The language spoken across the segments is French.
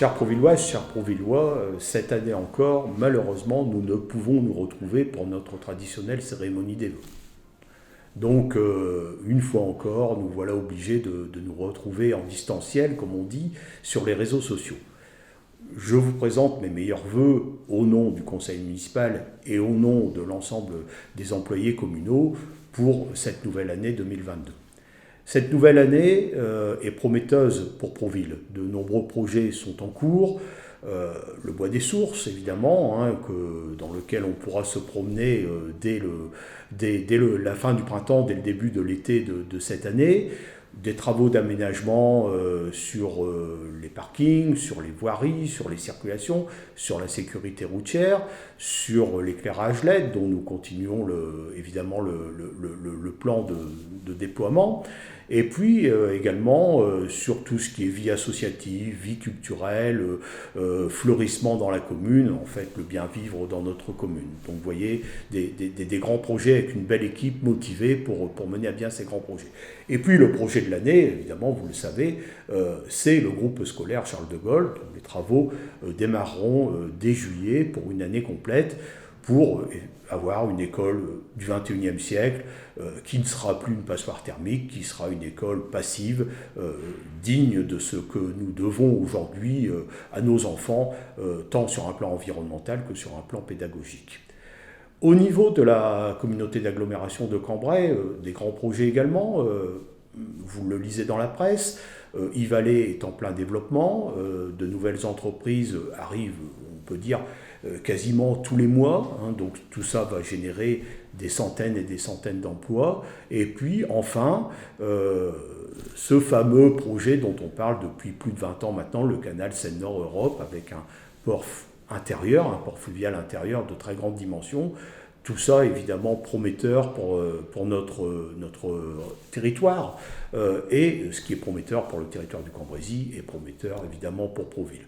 Chers Provilloises, chers Provillois, cette année encore, malheureusement, nous ne pouvons nous retrouver pour notre traditionnelle cérémonie des vœux. Donc, une fois encore, nous voilà obligés de nous retrouver en distanciel, comme on dit, sur les réseaux sociaux. Je vous présente mes meilleurs vœux au nom du conseil municipal et au nom de l'ensemble des employés communaux pour cette nouvelle année 2022. Cette nouvelle année est prometteuse pour Proville. De nombreux projets sont en cours. Le Bois des Sources, évidemment, dans lequel on pourra se promener dès la fin du printemps, dès le début de l'été de cette année. Des travaux d'aménagement sur les parkings, sur les voiries, sur les circulations, sur la sécurité routière, sur l'éclairage LED, dont nous continuons évidemment le plan de déploiement, et puis également sur tout ce qui est vie associative, vie culturelle, fleurissement dans la commune, en fait le bien vivre dans notre commune. Donc vous voyez des grands projets avec une belle équipe motivée pour mener à bien ces grands projets. Et puis le projet de l'année, évidemment, vous le savez, c'est le groupe scolaire Charles de Gaulle. Donc, les travaux démarreront dès juillet pour une année complète pour avoir une école du XXIe siècle qui ne sera plus une passoire thermique, qui sera une école passive, digne de ce que nous devons aujourd'hui à nos enfants, tant sur un plan environnemental que sur un plan pédagogique. Au niveau de la communauté d'agglomération de Cambrai, des grands projets également, vous le lisez dans la presse, Yves-Allée est en plein développement, de nouvelles entreprises arrivent, on peut dire, quasiment tous les mois, donc tout ça va générer des centaines et des centaines d'emplois. Et puis enfin, ce fameux projet dont on parle depuis plus de 20 ans maintenant, le canal Seine-Nord-Europe, avec un port intérieur, un port fluvial intérieur de très grande dimension. Tout ça évidemment prometteur pour notre territoire, et ce qui est prometteur pour le territoire du Cambrésis est prometteur évidemment pour Proville.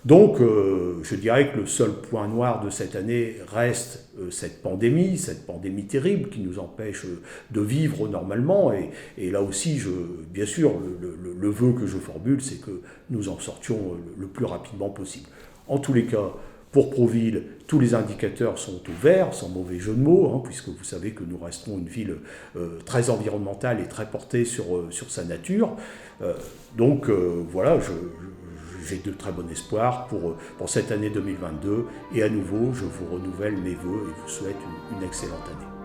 Donc je dirais que le seul point noir de cette année reste cette pandémie terrible qui nous empêche de vivre normalement, et là aussi, bien sûr, le vœu que je formule, c'est que nous en sortions le plus rapidement possible. En tous les cas, pour Proville, tous les indicateurs sont au vert, sans mauvais jeu de mots, puisque vous savez que nous resterons une ville très environnementale et très portée sur sa nature. Donc voilà, j'ai de très bon espoir pour cette année 2022, et à nouveau, je vous renouvelle mes vœux et vous souhaite une excellente année.